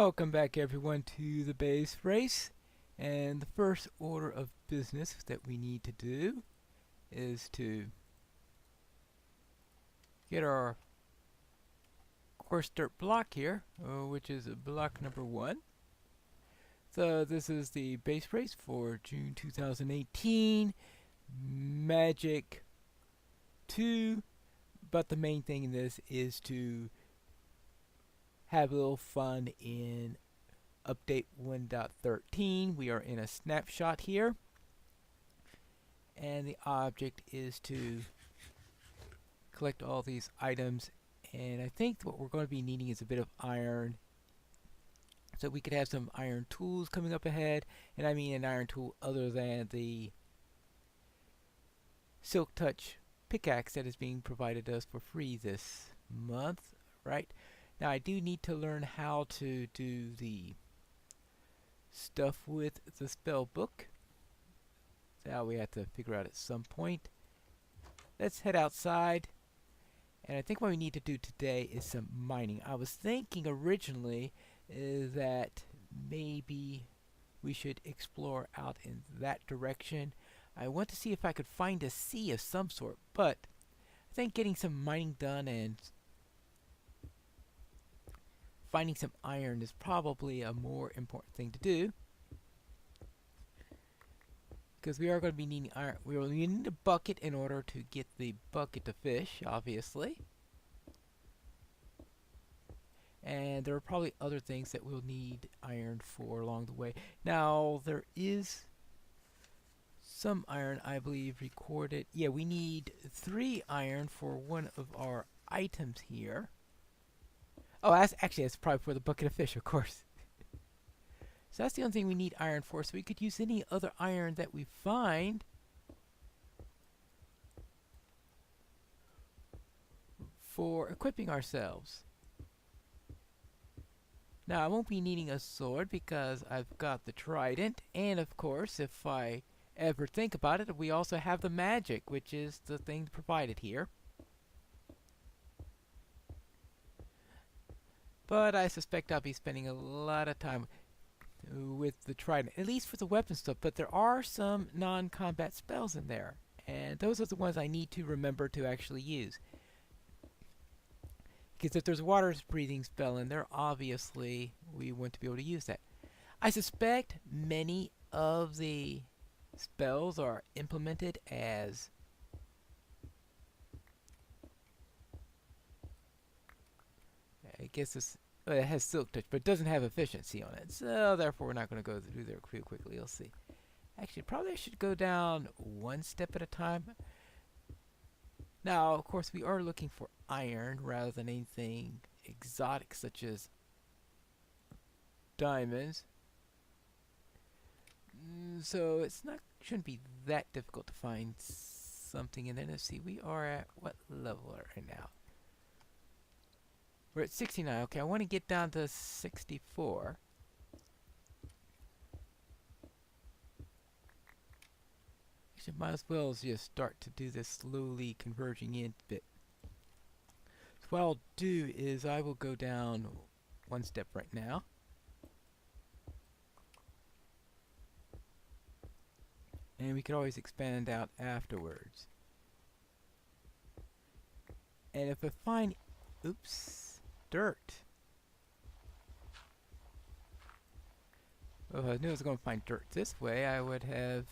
Welcome back everyone to the base race. And the first order of business that we need to do is to get our course dirt block here, which is block number 1. So this is the base race for June 2018, Magic 2, but the main thing in this is to have a little fun in update 1.13. We are in a snapshot here, and the object is to collect all these items, and I think what we're going to be needing is a bit of iron, so we could have some iron tools coming up ahead. And I mean an iron tool other than the Silk Touch pickaxe that is being provided us for free this month, right? Now I do need to learn how to do the stuff with the spell book. That we have to figure out at some point. Let's head outside, and I think what we need to do today is some mining. I was thinking originally that maybe we should explore out in that direction. I want to see if I could find a sea of some sort, but I think getting some mining done and finding some iron is probably a more important thing to do, because we are going to be needing iron. We will need a bucket in order to get the bucket to fish, obviously. And there are probably other things that we'll need iron for along the way. Now, there is some iron, I believe, recorded. Yeah, we need 3 iron for one of our items here. Oh, that's probably for the bucket of fish, of course. So that's the only thing we need iron for. So we could use any other iron that we find for equipping ourselves. Now I won't be needing a sword because I've got the trident, and of course if I ever think about it, we also have the magic, which is the thing provided here. But I suspect I'll be spending a lot of time with the trident, at least for the weapon stuff. But there are some non-combat spells in there, and those are the ones I need to remember to actually use. Because if there's a water breathing spell in there, obviously we want to be able to use that. I suspect many of the spells are implemented as I guess this it has Silk Touch, but it doesn't have efficiency on it. So therefore we're not going to go through there too quickly. You'll see. Actually, probably I should go down one step at a time. Now, of course, we are looking for iron rather than anything exotic such as diamonds. So it's not shouldn't be that difficult to find something in there. Let's see, we are at what level right now? We're at 69. Okay, I want to get down to 64. Actually, might as well just start to do this slowly converging in bit. So what I'll do is I will go down one step right now. And we could always expand out afterwards. And if I find, oops, dirt. Well, if I knew I was going to find dirt this way, I would have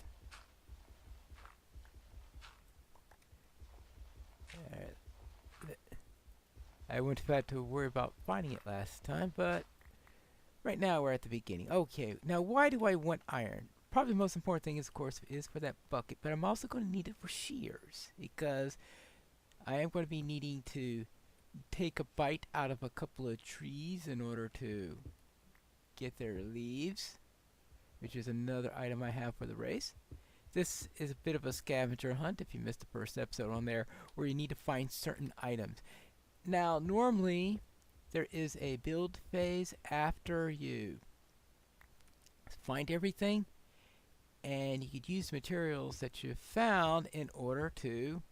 I wouldn't have had to worry about finding it last time, but right now we're at the beginning. Okay, now why do I want iron? Probably the most important thing is, of course, is for that bucket, but I'm also going to need it for shears, because I am going to be needing to take a bite out of a couple of trees in order to get their leaves, which is another item I have for the race. This is a bit of a scavenger hunt, if you missed the first episode on there, where you need to find certain items. Now, normally, there is a build phase after you find everything, and you could use materials that you found in order to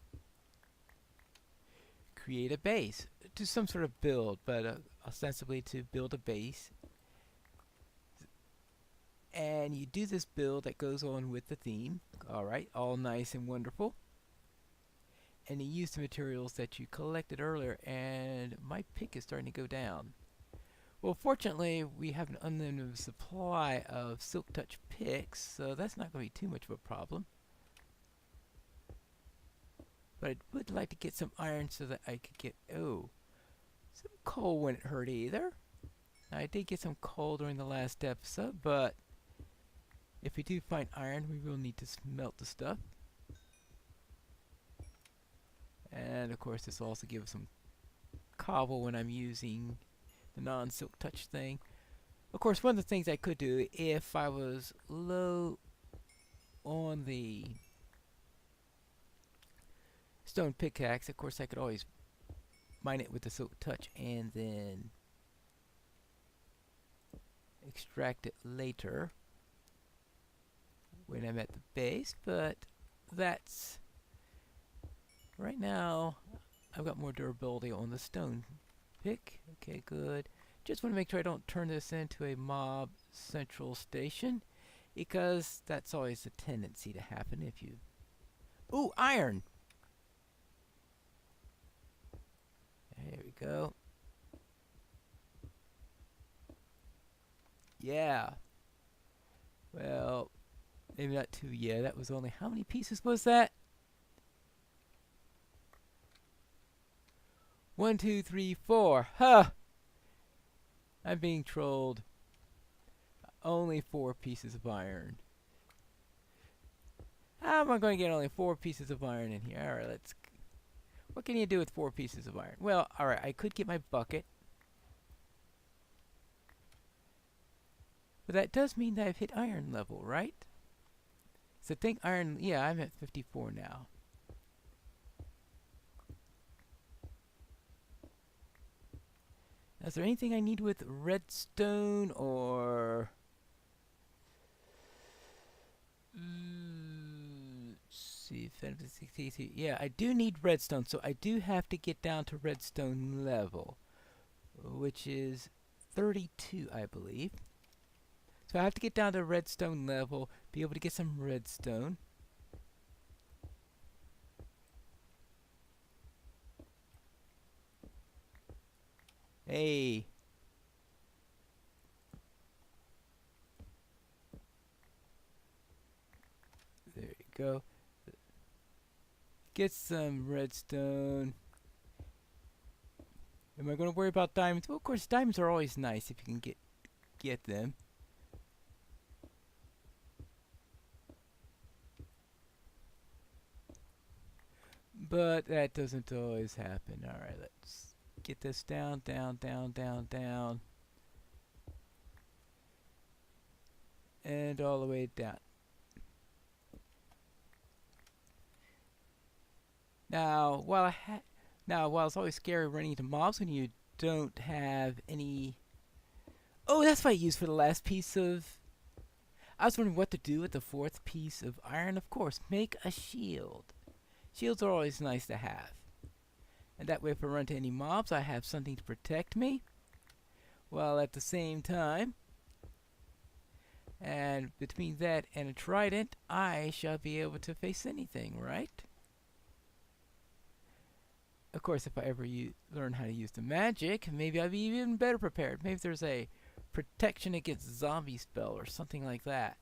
create a base. Do some sort of build, but ostensibly to build a base. And you do this build that goes on with the theme. Alright, all nice and wonderful. And you use the materials that you collected earlier, and my pick is starting to go down. Well, fortunately, we have an unlimited supply of Silk Touch picks, so that's not going to be too much of a problem. But I would like to get some iron so that I could get, some coal wouldn't hurt either. Now, I did get some coal during the last episode, but if we do find iron, we will need to smelt the stuff. And of course, this will also give us some cobble when I'm using the non-Silk Touch thing. Of course, one of the things I could do if I was low on the stone pickaxe, of course I could always mine it with the Silk Touch and then extract it later when I'm at the base, but that's right now. I've got more durability on the stone pick. Okay, good. Just want to make sure I don't turn this into a mob central station, because that's always a tendency to happen if you... Ooh, iron! There we go. Yeah. Well, maybe not two. Yeah, that was only... How many pieces was that? 1, 2, 3, 4. Huh! I'm being trolled. Only 4 pieces of iron. How am I going to get only 4 pieces of iron in here? Alright, let's... What can you do with 4 pieces of iron? Well, alright, I could get my bucket. But that does mean that I've hit iron level, right? So think iron... Yeah, I'm at 54 now. Is there anything I need with redstone or... Let's see. Yeah, I do need redstone, so I do have to get down to redstone level, which is 32, I believe. So I have to get down to redstone level, be able to get some redstone. Hey. There you go. Get some redstone. Am I going to worry about diamonds? Well, of course, diamonds are always nice if you can get them. But that doesn't always happen. Alright, let's get this down. And all the way down. Now, while it's always scary running into mobs when you don't have any... Oh, that's what I used for the last piece of... I was wondering what to do with the 4th piece of iron. Of course, make a shield. Shields are always nice to have. And that way if I run into any mobs, I have something to protect me. While at the same time... And between that and a trident, I shall be able to face anything, right? Of course, if I ever learn how to use the magic, maybe I'll be even better prepared. Maybe there's a protection against zombie spell or something like that.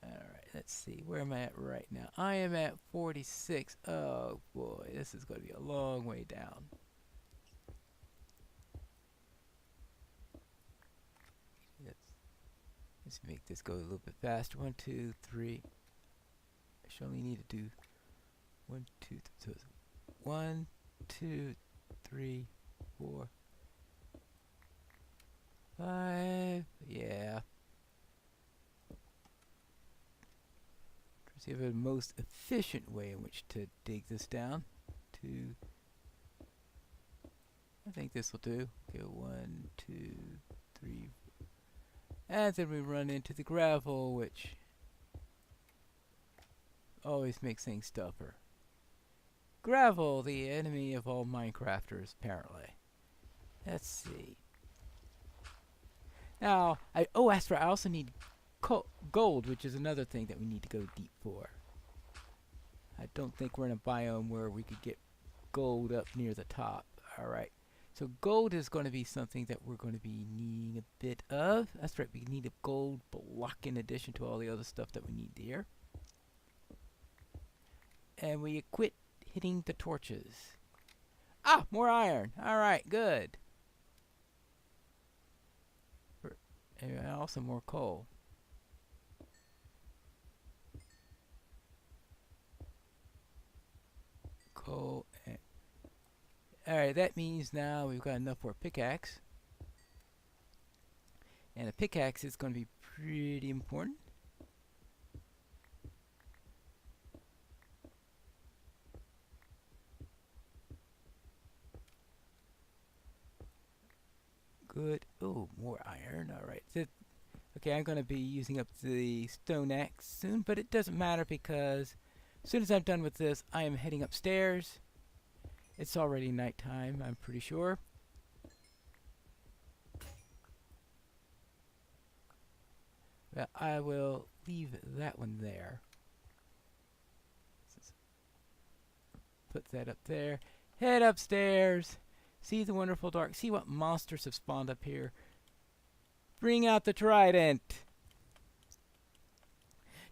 Alright, let's see. Where am I at right now? I am at 46. Oh boy, this is going to be a long way down. Let's make this go a little bit faster. 1, 2, 3. I should only need to do 1, 2, 3. 1, 2, 3, 4, 5. Yeah. See if the most efficient way in which to dig this down. 2. I think this will do. Okay, 1, 2, 3. And then we run into the gravel, which always makes things tougher. Gravel, the enemy of all Minecrafters, apparently. Let's see. Now, I also need gold, which is another thing that we need to go deep for. I don't think we're in a biome where we could get gold up near the top. Alright. So gold is going to be something that we're going to be needing a bit of. That's right, we need a gold block in addition to all the other stuff that we need here. And we quit hitting the torches. Ah, more iron. Alright, good. And also more coal. Coal and alright, that means now we've got enough for a pickaxe. And a pickaxe is going to be pretty important. Good. Oh, more iron. Alright. Okay, I'm going to be using up the stone axe soon, but it doesn't matter because as soon as I'm done with this, I am heading upstairs. It's already nighttime, I'm pretty sure. Well, I will leave that one there. Put that up there. Head upstairs. See the wonderful dark. See what monsters have spawned up here. Bring out the trident.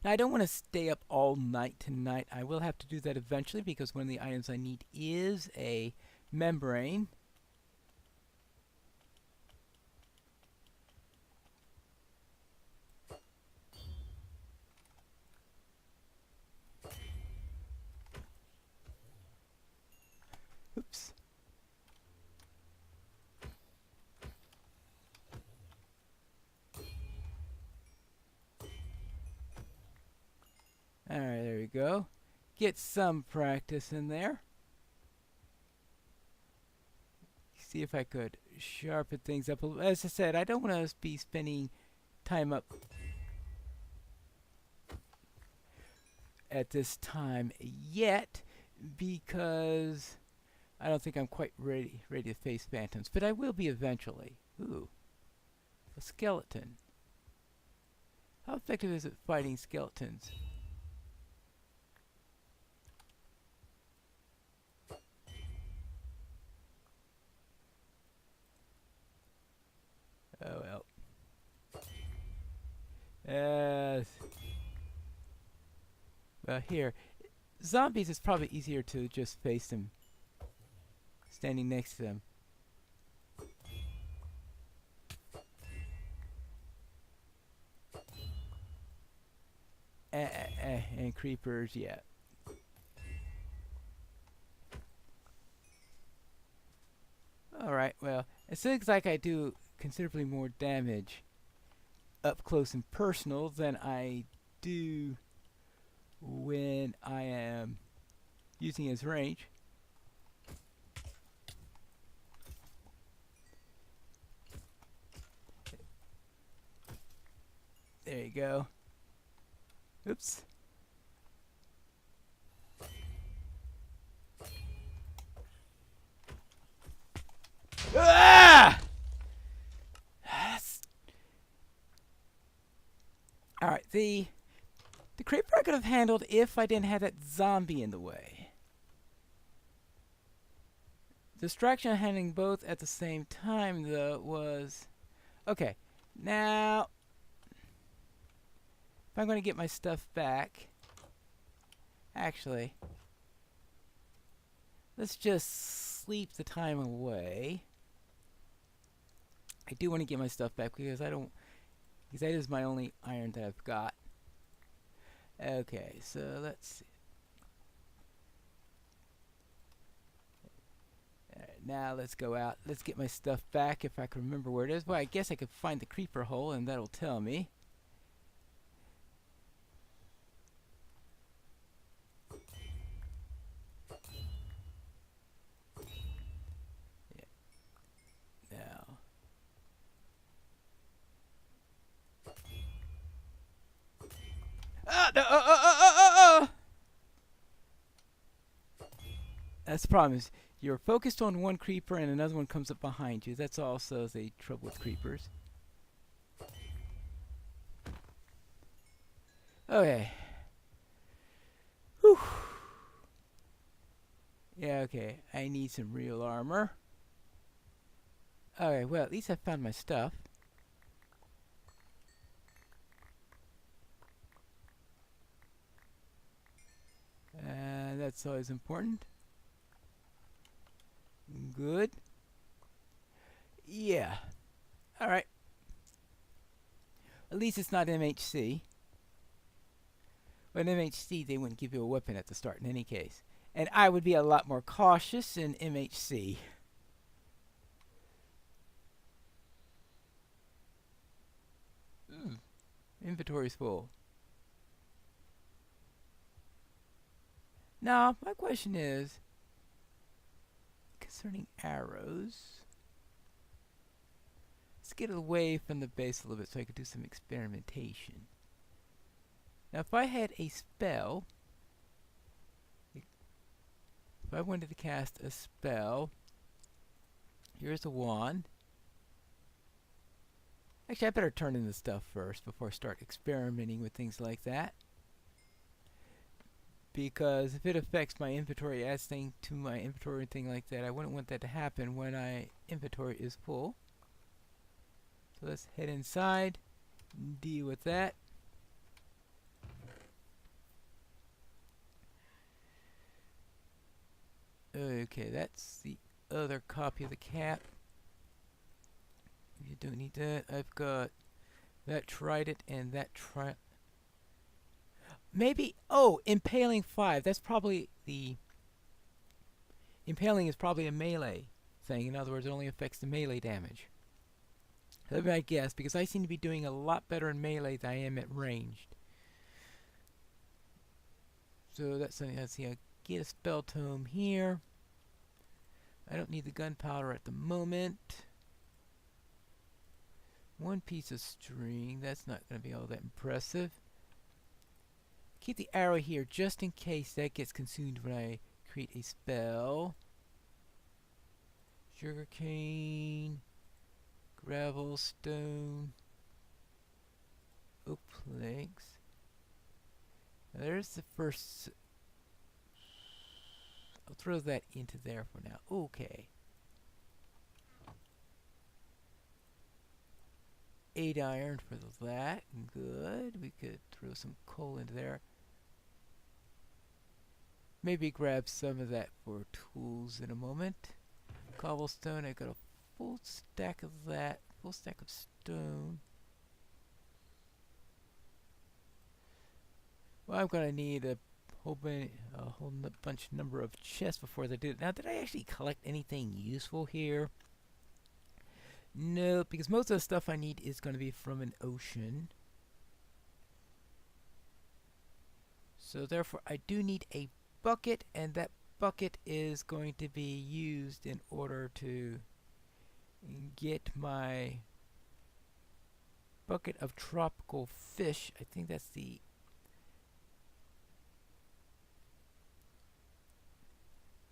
Now, I don't want to stay up all night tonight. I will have to do that eventually because one of the items I need is a membrane. Oops. Alright, there we go. Get some practice in there. See if I could sharpen things up a little. As I said, I don't want to be spending time up at this time yet because I don't think I'm quite ready to face phantoms, but I will be eventually. Ooh, a skeleton. How effective is it fighting skeletons? Oh well. Well, here, zombies is probably easier to just face them standing next to them. And creepers, yeah. Alright, well, it seems like I do considerably more damage up close and personal than I do when I am using his range. There you go. Oops. Ah! Alright, the creeper I could have handled if I didn't have that zombie in the way. Distraction of handling both at the same time, though, was... Okay, now... If I'm going to get my stuff back... Actually... Let's just sleep the time away. I do want to get my stuff back because because that is my only iron that I've got. Okay, so let's see. Alright, now let's go out. Let's get my stuff back if I can remember where it is. Well, I guess I could find the creeper hole and that'll tell me. That's the problem is you're focused on one creeper and another one comes up behind you. That's also the trouble with creepers. Okay. Whew. Yeah, okay. I need some real armor. Okay, well, at least I found my stuff. That's always important. Good. Yeah. Alright. At least it's not MHC. But MHC, they wouldn't give you a weapon at the start in any case. And I would be a lot more cautious in MHC. Inventory's full. Now, my question is concerning arrows. Let's get away from the base a little bit so I could do some experimentation. Now, if I had a spell, if I wanted to cast a spell, here's a wand. Actually, I better turn in the stuff first before I start experimenting with things like that. Because if it affects my inventory, adds things to my inventory and thing like that, I wouldn't want that to happen when my inventory is full. So let's head inside and deal with that. Okay, that's the other copy of the cap. You don't need that. I've got that trident and that maybe, oh, impaling 5. That's probably the impaling is probably a melee thing. In other words, it only affects the melee damage. That'd be my guess, because I seem to be doing a lot better in melee than I am at ranged. So that's something. Let's see. I get a spell tome here. I don't need the gunpowder at the moment. One piece of string. That's not going to be all that impressive. Keep the arrow here just in case that gets consumed when I create a spell. Sugarcane, gravel, stone, oak planks. Now there's the first. I'll throw that into there for now. Okay. 8 iron for that. Good. We could throw some coal into there. Maybe grab some of that for tools in a moment. Cobblestone, I got a full stack of that. Full stack of stone. Well, I'm gonna need a whole bunch number of chests before they do it. Now, did I actually collect anything useful here? No, because most of the stuff I need is going to be from an ocean. So therefore, I do need a bucket, and that bucket is going to be used in order to get my bucket of tropical fish. I think that's the...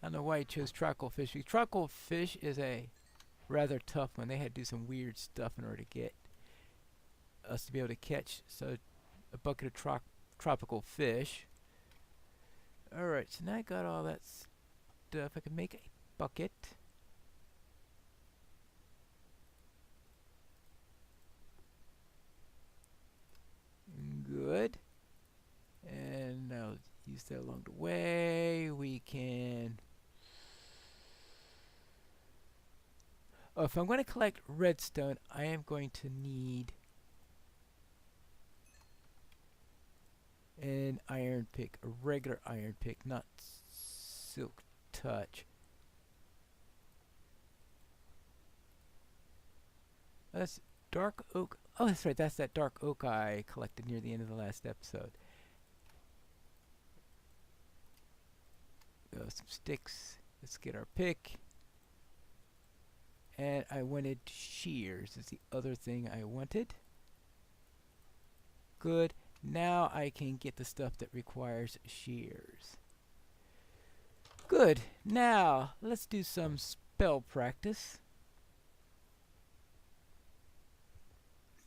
I don't know why I chose tropical fish. Because tropical fish is a rather tough one. They had to do some weird stuff in order to get us to be able to catch a bucket of tropical fish. Alright, so now I got all that stuff. I can make a bucket. Good. And I'll use that along the way. We can... Oh, if I'm going to collect redstone, I am going to need an iron pick, a regular iron pick, not silk touch. That's dark oak. Oh, that's right. That's that dark oak I collected near the end of the last episode. Some sticks. Let's get our pick. And I wanted shears. Is the other thing I wanted. Good. Now I can get the stuff that requires shears. Good. Now let's do some spell practice.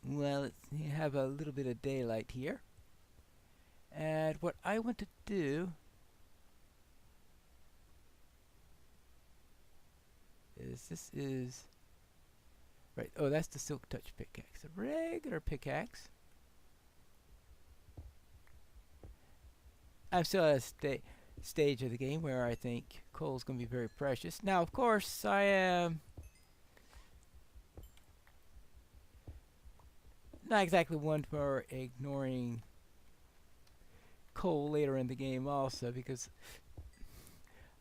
Well, let's have a little bit of daylight here. And what I want to do is right. Oh, that's the Silk Touch pickaxe. A regular pickaxe. I'm still at a stage of the game where I think coal is going to be very precious. Now, of course, I am not exactly one for ignoring coal later in the game also, because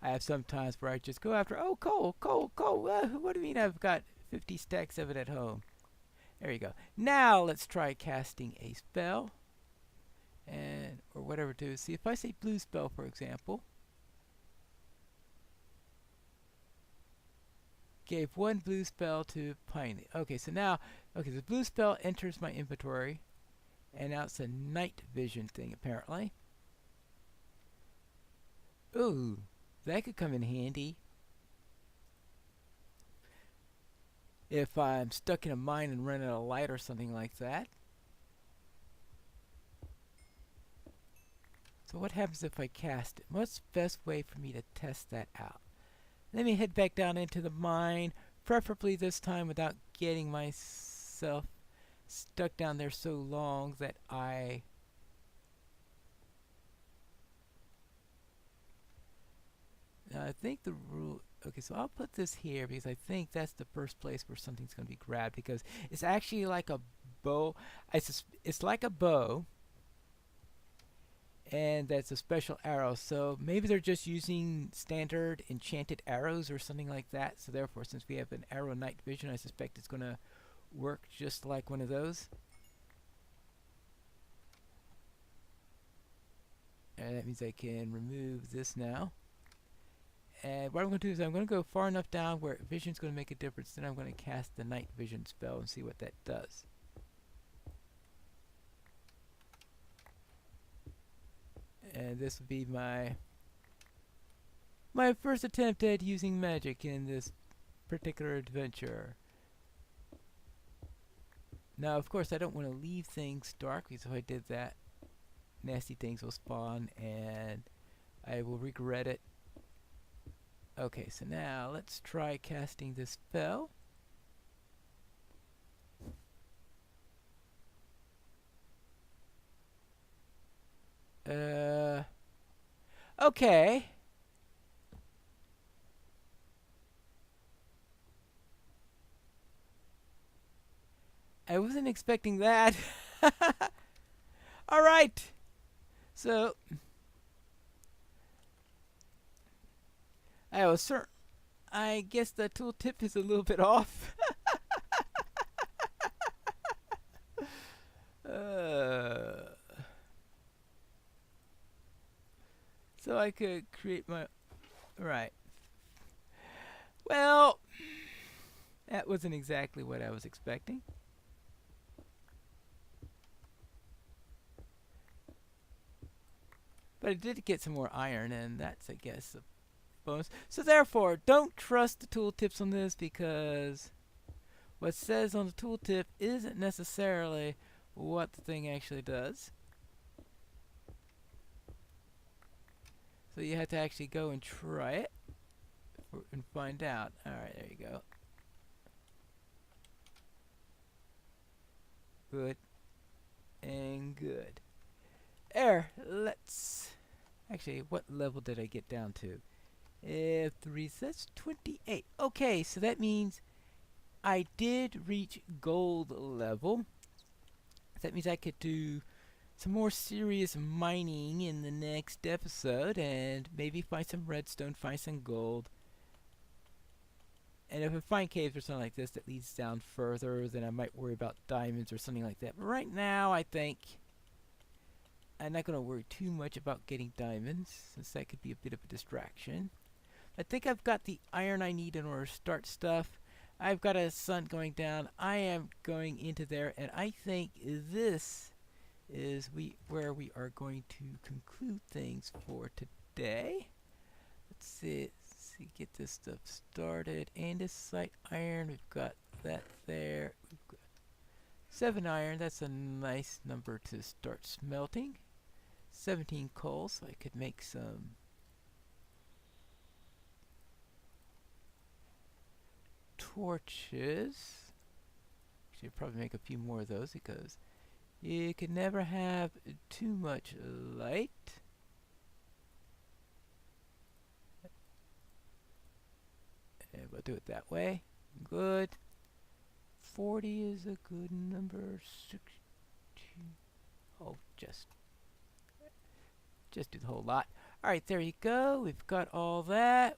I have some times where I just go after, oh, coal, coal, coal. What do you mean I've got 50 stacks of it at home? There you go. Now let's try casting a spell. And, or whatever to see if I say blue spell, for example. Gave one blue spell to Piney. Okay, so now, okay, the blue spell enters my inventory. And now it's a night vision thing, apparently. Ooh, that could come in handy. If I'm stuck in a mine and run out of light or something like that. So what happens if I cast it? What's the best way for me to test that out? Let me head back down into the mine, preferably this time without getting myself stuck down there so long that I think the rule. Okay, so I'll put this here because I think that's the first place where something's going to be grabbed, because it's actually like a bow. It's like a bow, and that's a special arrow. So maybe they're just using standard enchanted arrows or something like that. So therefore, since we have an arrow night vision, I suspect it's going to work just like one of those. And that means I can remove this now. And what I'm going to do is I'm going to go far enough down where vision's going to make a difference. Then I'm going to cast the night vision spell and see what that does. And this will be my first attempt at using magic in this particular adventure. Now, of course, I don't want to leave things dark, because if I did that, nasty things will spawn and I will regret it. Okay, so now let's try casting this spell. Okay. I wasn't expecting that. All right. So I was certain. I guess the tooltip is a little bit off. So I could create my right. Well, that wasn't exactly what I was expecting. But I did get some more iron, and that's, I guess, a bonus. So therefore, don't trust the tooltips on this, because what says on the tooltip isn't necessarily what the thing actually does. So you have to actually go and try it and find out. Alright, there you go. Good. And good. There, let's... Actually, what level did I get down to? 3, that's 28. Okay, so that means I did reach gold level. That means I could do some more serious mining in the next episode and maybe find some redstone, find some gold. And if I find caves or something like this that leads down further, then I might worry about diamonds or something like that. But right now, I think I'm not going to worry too much about getting diamonds, since that could be a bit of a distraction. I think I've got the iron I need in order to start stuff. I've got a sun going down. I am going into there, and I think this is where we are going to conclude things for today. Let's see, get this stuff started. Andesite iron, we've got that there. We've got 7 iron, that's a nice number to start smelting. 17 coal, so I could make some torches. Should probably make a few more of those because you can never have too much light. And we'll do it that way. Good. 40 is a good number. 16. Oh, just do the whole lot. Alright, there you go. We've got all that.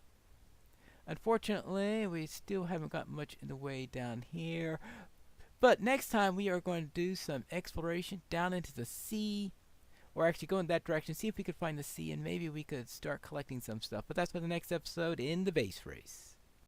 Unfortunately, we still haven't got much in the way down here. But next time we are going to do some exploration down into the sea. Or actually go in that direction, see if we could find the sea, and maybe we could start collecting some stuff. But that's for the next episode in the Base Race.